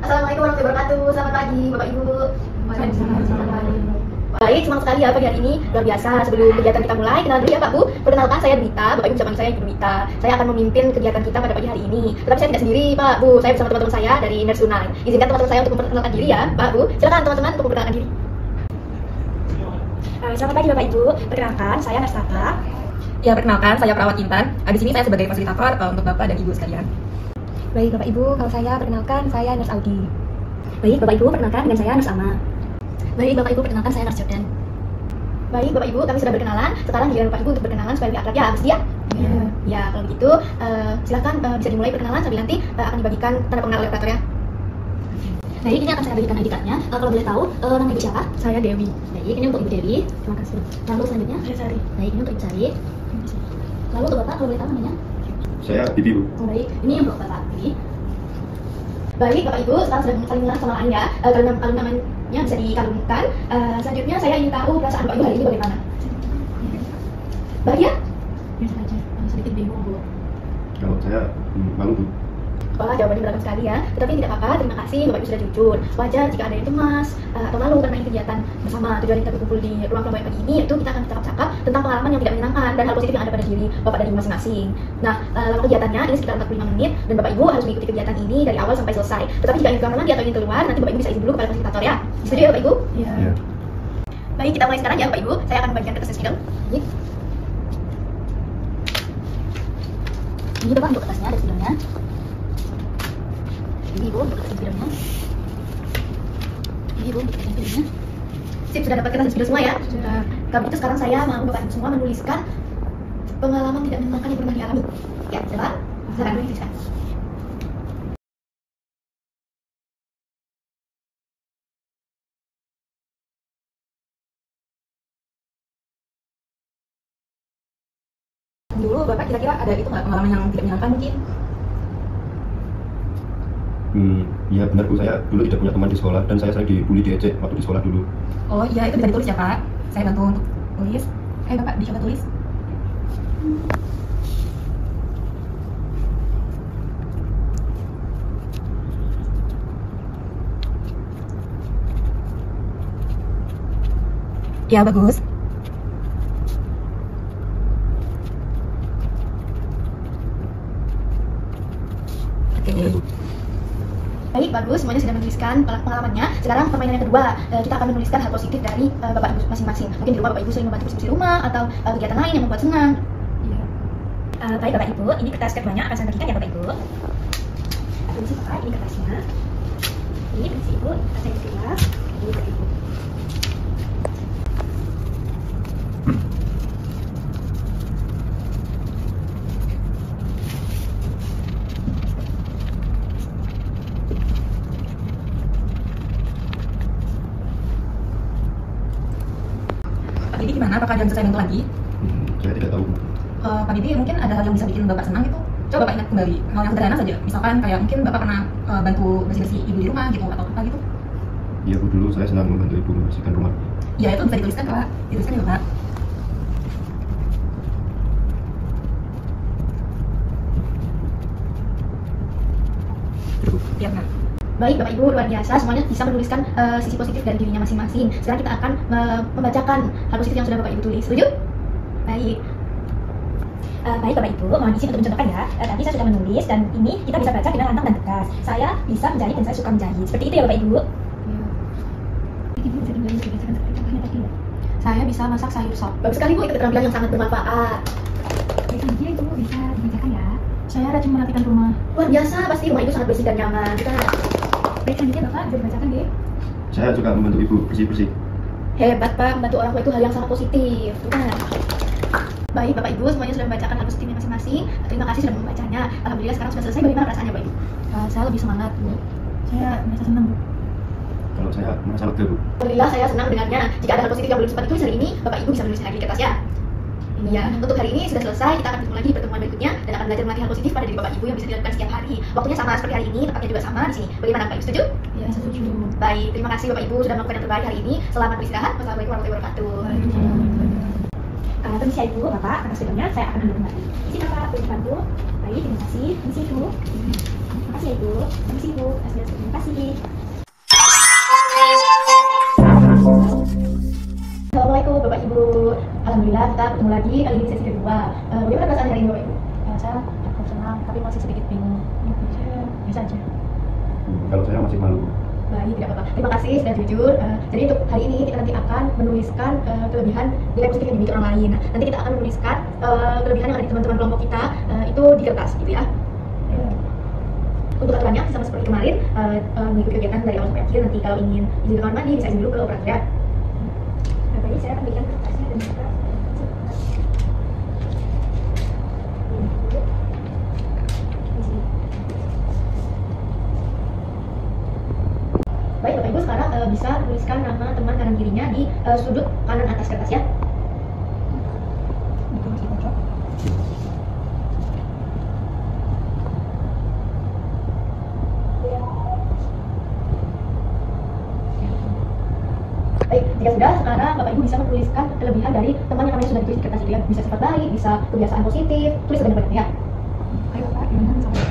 Assalamualaikum warahmatullahi wabarakatuh. Selamat pagi Bapak Ibu. Baik, semangat sekali ya pagi hari ini. Luar biasa. Sebelum kegiatan kita mulai, kenal dulu ya Pak Bu. Perkenalkan, saya Dwita. Bapak Ibu bisa panggil saya Ibu Dwita. Saya akan memimpin kegiatan kita pada pagi hari ini. Tetapi saya tidak sendiri Pak Bu. Saya bersama teman-teman saya dari Nurse Unai. Izinkan teman-teman saya untuk memperkenalkan diri ya Pak Bu. Silakan teman-teman untuk memperkenalkan diri. Selamat pagi Bapak Ibu. Perkenalkan, saya Nastaka. Ya, perkenalkan, saya Perawat Intan. Di sini saya sebagai fasilitator untuk Bapak dan Ibu sekalian. Baik Bapak Ibu, kalau saya perkenalkan, saya Nurse Audi. Baik Bapak Ibu, perkenalkan dengan saya Nurse Ama. Baik Bapak Ibu, perkenalkan saya Nurse Jordan. Baik Bapak Ibu, kami sudah berkenalan. Sekarang giliran Bapak Ibu untuk berkenalan supaya lebih akrab ya, bersedia? Ya, kalau begitu silakan bisa dimulai perkenalan sambil nanti akan dibagikan tanda pengenal oleh operator ya. Baik, ini akan saya bagikan ID card-nya. Kalau boleh tahu, nama Ibu siapa? Saya Dewi. Baik, ini untuk Ibu Dewi. Terima kasih. Lalu selanjutnya? Saya Sari. Baik, ini untuk Ibu Sari. Lalu untuk Bapak, kalau boleh tahu namanya? Saya Bibi, Bu. Baik, ini untuk Bapak Bibi. Baik Bapak Ibu, sekarang sudah saling mengenal sama lain ya. Kalau namanya bisa dikalungkan. Selanjutnya saya ingin tahu perasaan Bapak Ibu hari ini bagaimana? Bahagia? Biasa aja, sedikit bingung Bu. Kalau saya malu, Bu. Wah, jawabannya beragam sekali ya. Tetapi tidak apa-apa, terima kasih Bapak Ibu sudah jujur. Wajar jika ada yang cemas atau malu karena ini kegiatan bersama. Tujuan kita berkumpul di ruang kelompok pagi ini yaitu kita akan bercakap-cakap tentang pengalaman yang tidak menyenangkan dan hal positif yang ada pada diri Bapak dan Ibu masing-masing. Nah, lama kegiatannya ini sekitar 45 menit dan Bapak Ibu harus mengikuti kegiatan ini dari awal sampai selesai. Tetapi jika ingin keluar lagi atau ingin keluar, nanti Bapak Ibu bisa izin dulu kepada fasilitator ya. Setuju ya Bapak Ibu? Iya. Baik, kita mulai sekarang ya Bapak Ibu. Saya akan membagikan kertas spidol. Ini Bapak untuk kertasnya, ada spidolnya. Ini Ibu untuk kertas spidolnya. Ini Ibu untuk kertas spidolnya. Sip, sudah dapat kertas spidol semua ya? Sudah. Kalau begitu sekarang saya mau Bapak Ibu semua menuliskan pengalaman tidak menyenangkan yang pernah dialami. Ya, coba. Silakan menuliskan. Dulu Bapak kira-kira ada itu nggak pengalaman yang tidak menyenangkan mungkin? Iya benar Bu, saya dulu tidak punya teman di sekolah dan saya sering dibully diejek waktu di sekolah dulu. Oh iya, itu bisa ditulis ya Pak. Saya bantu untuk tulis. Bapak dicoba tulis. Ya, bagus. Baik, bagus. Semuanya sudah menuliskan pengalamannya. Sekarang permainan yang kedua, kita akan menuliskan hal positif dari Bapak Ibu masing-masing. Mungkin di rumah Bapak Ibu sering membantu bersih rumah atau kegiatan lain yang membuat senang. Baik Bapak Ibu, ini kertas keduanya akan saya bagikan ya Bapak Ibu. Permisi Bapak, ini kertasnya. Ini permisi Ibu, kertas yang kedua. Ini Bapak Ibu. Pak Bibi gimana? Apakah ada yang bisa saya bantu lagi? Saya tidak tahu, Bu. Pak Bibi, mungkin ada hal yang bisa bikin Bapak senang gitu? Coba Bapak ingat kembali hal yang sederhana saja. Misalkan kayak mungkin Bapak pernah bantu bersih-bersih ibu di rumah gitu atau apa gitu. Iya Bu, dulu saya senang membantu Ibu membersihkan rumah. Ya, itu bisa dituliskan Pak. Dituliskan ya Bapak. Ya Bu. Ya benar. Baik, Bapak Ibu, luar biasa. Semuanya bisa menuliskan sisi positif dari dirinya masing-masing. Sekarang kita akan membacakan hal positif yang sudah Bapak Ibu tulis. Setuju? Baik. Baik Bapak Ibu, mohon izin untuk mencontohkan ya. Tadi saya sudah menulis dan ini kita bisa baca dengan lantang dan tegas. Saya bisa menjahit dan saya suka menjahit. Seperti itu ya Bapak Ibu. Ibu bisa tinggal dibiasakan seperti contohnya tadi ya. Saya bisa masak sayur sop. Bagus sekali Bu, itu keterampilan yang sangat bermanfaat. Baik, selanjutnya Ibu bisa dibacakan ya. Saya rajin merapikan rumah. Luar biasa, pasti rumah Ibu sangat bersih dan nyaman. Kita... Baik, selanjutnya Bapak bisa dibacakan deh. Saya juga membantu Ibu bersih-bersih. Hebat Pak, membantu orang tua itu hal yang sangat positif. Bukan? Baik, Bapak Ibu semuanya sudah membacakan hal positifnya masing-masing. Terima kasih sudah membacanya. Alhamdulillah sekarang sudah selesai. Bagaimana perasaannya, Bapak Ibu? Saya lebih semangat, Bu. Saya merasa senang, Bu. Kalau saya merasa lega, Bu. Alhamdulillah saya senang dengarnya. Jika ada hal positif yang belum sempat ditulis hari ini, Bapak Ibu bisa menulisnya lagi di kertas ya. Iya, untuk hari ini sudah selesai. Kita akan bertemu lagi di pertemuan berikutnya dan akan belajar melatih hal positif pada diri Bapak Ibu yang bisa dilakukan setiap hari. Waktunya sama seperti hari ini, tempatnya juga sama di sini. Bagaimana Bapak Ibu, setuju? Ya, setuju. Baik, terima kasih Bapak Ibu sudah melakukan yang terbaik hari ini. Selamat beristirahat. Wassalamualaikum warahmatullahi wabarakatuh. Permisi ya Ibu, Bapak, atas waktunya saya akan duduk kembali. Isi Bapak, boleh dibantu. Baik, terima kasih. Permisi Ibu. Terima kasih ya Ibu. Permisi Ibu. Terima kasih. Assalamualaikum Bapak Ibu. Alhamdulillah kita bertemu lagi kali ini sesi kedua. Bagaimana perasaan hari ini Bapak Ibu? Saya cukup senang, tapi masih sedikit bingung. Saya bisa aja. Kalau saya masih malu. Baik, tidak apa-apa. Terima kasih sudah jujur. Jadi untuk hari ini kita nanti akan menuliskan kelebihan nilai positif yang dimiliki orang lain. Nah, nanti kita akan menuliskan kelebihan yang ada di teman-teman kelompok kita itu di kertas, gitu ya. Untuk aturannya sama seperti kemarin, mengikuti kegiatan dari awal sampai akhir. Nanti kalau ingin izin ke kamar mandi bisa izin dulu ke operator ya. Baik, saya akan berikan kertasnya dan juga Baik Bapak Ibu, sekarang bisa tuliskan nama teman kanan kirinya di sudut kanan atas kertas ya. Baik, jika sudah, sekarang Bapak Ibu bisa menuliskan kelebihan dari teman yang namanya sudah ditulis di kertas itu ya. Bisa sifat baik, bisa kebiasaan positif, tulis sebanyak-banyaknya ya. Ayo Pak, gimana sama?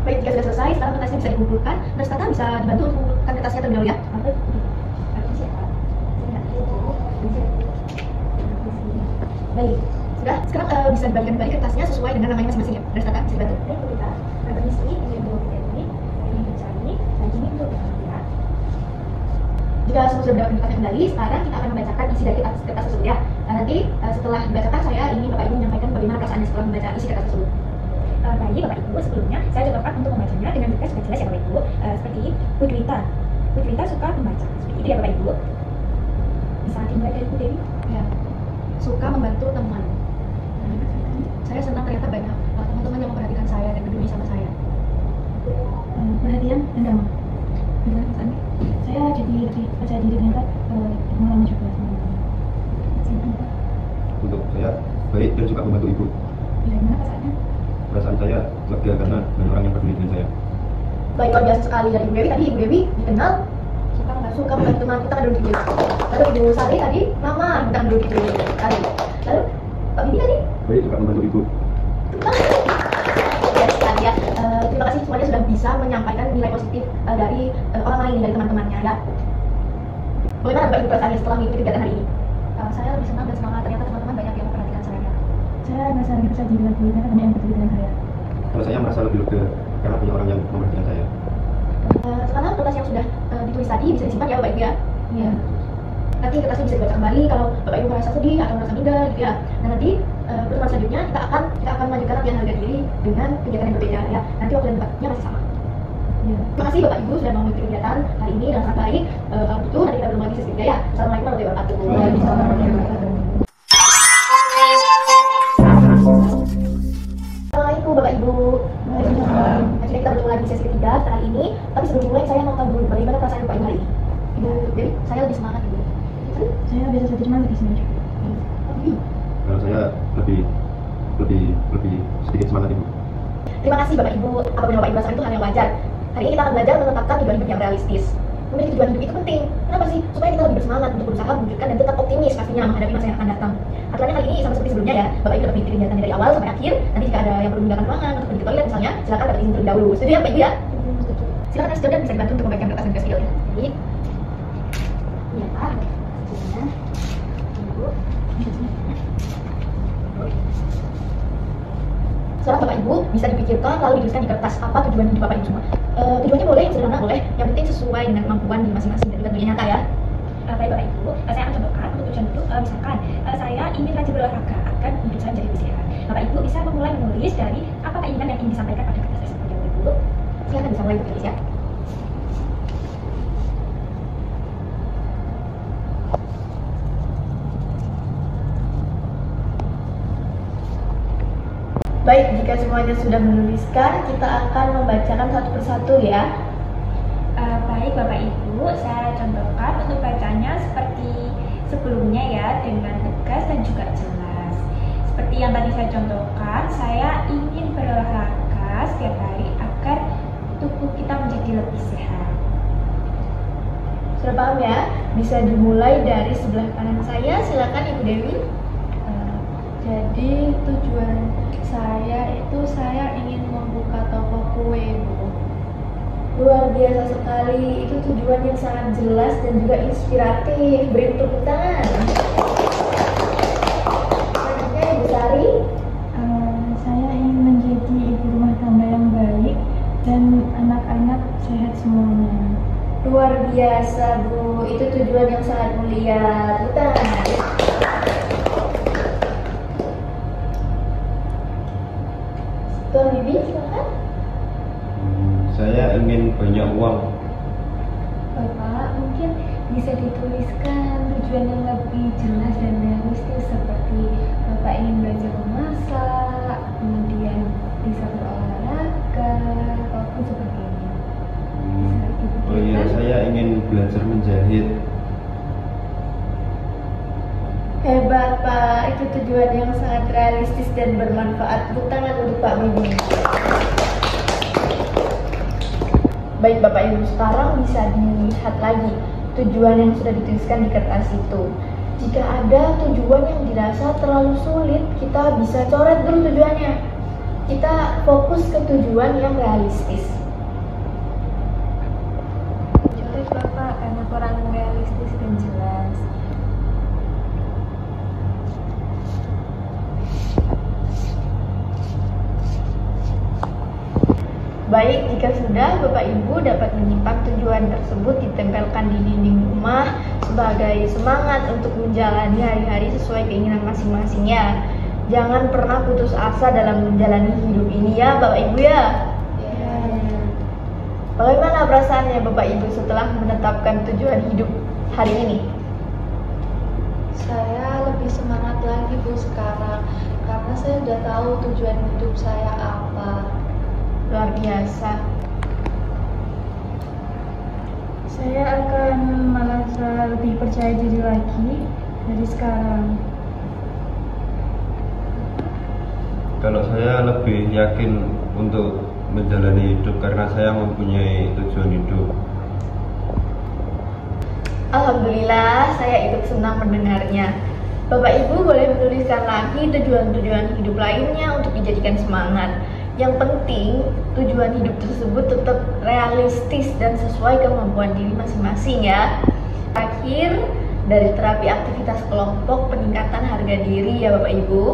Baik, jika sudah selesai, sekarang kertasnya bisa dikumpulkan. Terus Tata bisa dibantu untuk mengumpulkan kertasnya terlebih dahulu ya. Baik, sudah. Sekarang bisa dibagikan kembali kertasnya sesuai dengan namanya masing-masing ya. Terus Tata bisa dibantu. baik kita permisi ini untuk ini mencari dan ini untuk ya. Jika semua sudah mendapatkan kertasnya kembali, sekarang kita akan membacakan isi dari kertas tersebut ya. Nanti setelah dibacakan, saya ingin Bapak Ibu menyampaikan bagaimana perasaannya setelah membaca isi kertas tersebut. Baik Bapak Ibu, sebelumnya saya coba untuk membacanya dengan detail sudah jelas ya Bapak Ibu. Seperti Bu Dwita suka membaca. Seperti itu ya Bapak Ibu. Bisa dimulai dari Bu Dewi. Ya, suka membantu teman. Saya senang ternyata banyak teman-teman yang memperhatikan saya dan peduli sama saya. Perhatian dan ramah. Gimana perasaannya? Saya jadi lebih percaya diri ternyata pengalaman juga sama teman-teman. Untuk saya baik dan suka membantu ibu. Ya, gimana perasaannya? Perasaan saya lega karena banyak orang yang peduli dengan saya. Baik, luar biasa sekali dari Ibu Dewi. Tadi Ibu Dewi dikenal suka membantu teman. Kita akan duduk di sini. Lalu Ibu Sari tadi nama kita akan duduk di sini. Lalu Pak Bibi tadi Baik suka membantu ibu. ya sekali ya. Terima kasih semuanya sudah bisa menyampaikan nilai positif dari orang lain, dari teman-temannya ya. Bagaimana Bapak Ibu perasaannya setelah mengikuti kegiatan hari ini? Saya lebih senang dan semangat, ternyata teman-teman banyak yang memperhatikan saya. Saya merasa lebih percaya diri lagi karena banyak yang peduli dengan saya. Kalau saya merasa lebih lega karena punya orang yang memperhatikan saya. Sekarang kertas yang sudah ditulis tadi bisa disimpan ya Bapak Ibu ya. Iya. Nanti kertasnya bisa dibaca kembali kalau Bapak Ibu merasa sedih atau merasa minder gitu ya. Nah nanti pertemuan selanjutnya kita akan melanjutkan latihan harga diri dengan kegiatan yang berbeda ya. Nanti waktu dan tempatnya masih sama. Iya. Terima kasih Bapak Ibu sudah mau mengikuti kegiatan hari ini dengan sangat baik. Kalau begitu nanti kita bertemu lagi sesi berikutnya ya. Assalamualaikum warahmatullahi wabarakatuh. Assalamualaikum Bapak Ibu. Akhirnya kita bertemu lagi sesi ketiga setelah ini. Tapi sebelum mulai saya mau tahu dulu bagaimana perasaan Bapak Ibu hari ini. Ibu Dewi, saya lebih semangat Ibu. Saya biasa saja, cuma lebih senang juga. Kalau saya lebih sedikit semangat ibu. Terima kasih Bapak Ibu. Apapun yang Bapak Ibu rasakan itu hal yang wajar. Hari ini kita akan belajar menetapkan tujuan hidup yang realistis. Memiliki tujuan hidup itu penting. Kenapa sih? Supaya kita lebih bersemangat untuk berusaha mewujudkan dan tetap optimis pastinya menghadapi masa yang akan datang. Aturannya kali ini sama seperti sebelumnya ya. Bapak Ibu dapat mengikuti kegiatannya dari awal sampai akhir. Nanti jika ada yang perlu menggunakan ruangan untuk pergi ke toilet misalnya, silakan dapat izin terlebih dahulu. Setuju ya Bapak Ibu ya? Silakan Mas Jordan bisa dibantu untuk membagikan kertas dan skill ya. Jadi, Iya Pak. Sebenarnya Ibu. setelah Bapak Ibu bisa dipikirkan lalu dituliskan di kertas apa tujuan hidup Bapak Ibu semua. Tujuannya boleh yang sederhana boleh, yang penting sesuai dengan kemampuan di masing-masing dan juga tentunya nyata ya. Baik Bapak Ibu, saya akan contohkan untuk tujuan itu misalkan saya ingin rajin berolahraga agar hidup saya menjadi lebih sehat. Bapak Ibu bisa memulai menulis dari apa keinginan yang ingin disampaikan jika semuanya sudah menuliskan, kita akan membacakan satu persatu ya. Baik Bapak Ibu, saya contohkan untuk bacanya seperti sebelumnya ya, dengan tegas dan juga jelas. Seperti yang tadi saya contohkan, saya ingin berolahraga setiap hari agar tubuh kita menjadi lebih sehat. Sudah paham ya? Bisa dimulai dari sebelah kanan saya, silakan Ibu Dewi. Jadi tujuan saya itu saya ingin membuka toko kue, Bu. Luar biasa sekali, itu tujuan yang sangat jelas dan juga inspiratif. Beri tepuk tangan. Selanjutnya Ibu Sari. Saya ingin menjadi ibu rumah tangga yang baik dan anak-anak sehat semuanya. Luar biasa Bu, itu tujuan yang sangat mulia. Tepuk tangan. Tuan Bibi, silakan. Saya ingin banyak uang. Bapak, mungkin bisa dituliskan tujuan yang lebih jelas dan realistis seperti Bapak ingin belajar memasak, kemudian bisa berolahraga, ataupun sebagainya. Oh iya, saya ingin belajar menjahit. Hebat Pak, itu tujuan yang sangat realistis dan bermanfaat. Tepuk tangan untuk Pak Bibi. Baik Bapak Ibu, sekarang bisa dilihat lagi tujuan yang sudah dituliskan di kertas itu. Jika ada tujuan yang dirasa terlalu sulit, kita bisa coret dulu tujuannya. Kita fokus ke tujuan yang realistis. Coret Bapak, karena kurang realistis dan jelas. Baik, jika sudah Bapak Ibu dapat menyimpan tujuan tersebut ditempelkan di dinding rumah sebagai semangat untuk menjalani hari-hari sesuai keinginan masing-masingnya. Jangan pernah putus asa dalam menjalani hidup ini ya Bapak Ibu ya. Bagaimana perasaannya Bapak Ibu setelah menetapkan tujuan hidup hari ini? Saya lebih semangat lagi Bu sekarang, karena saya udah tahu tujuan hidup saya apa. Luar biasa. Saya akan merasa lebih percaya diri lagi dari sekarang. Kalau saya lebih yakin untuk menjalani hidup karena saya mempunyai tujuan hidup. Alhamdulillah, saya ikut senang mendengarnya. Bapak Ibu boleh menuliskan lagi tujuan-tujuan hidup lainnya untuk dijadikan semangat. Yang penting, tujuan hidup tersebut tetap realistis dan sesuai kemampuan diri masing-masing ya. Akhir dari terapi aktivitas kelompok peningkatan harga diri ya Bapak Ibu.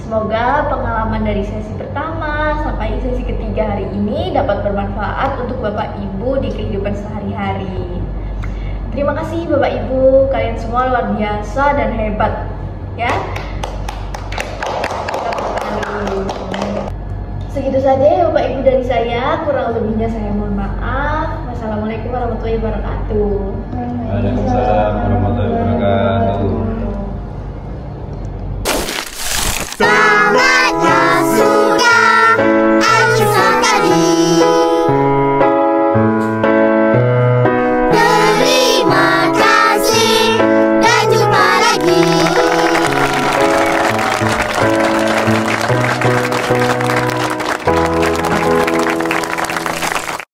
Semoga pengalaman dari sesi pertama sampai sesi ketiga hari ini dapat bermanfaat untuk Bapak Ibu di kehidupan sehari-hari. Terima kasih Bapak Ibu, kalian semua luar biasa dan hebat ya. Segitu saja ya Bapak Ibu dari saya, kurang lebihnya saya mohon maaf. Wassalamualaikum warahmatullahi wabarakatuh. Waalaikumsalam warahmatullahi wabarakatuh.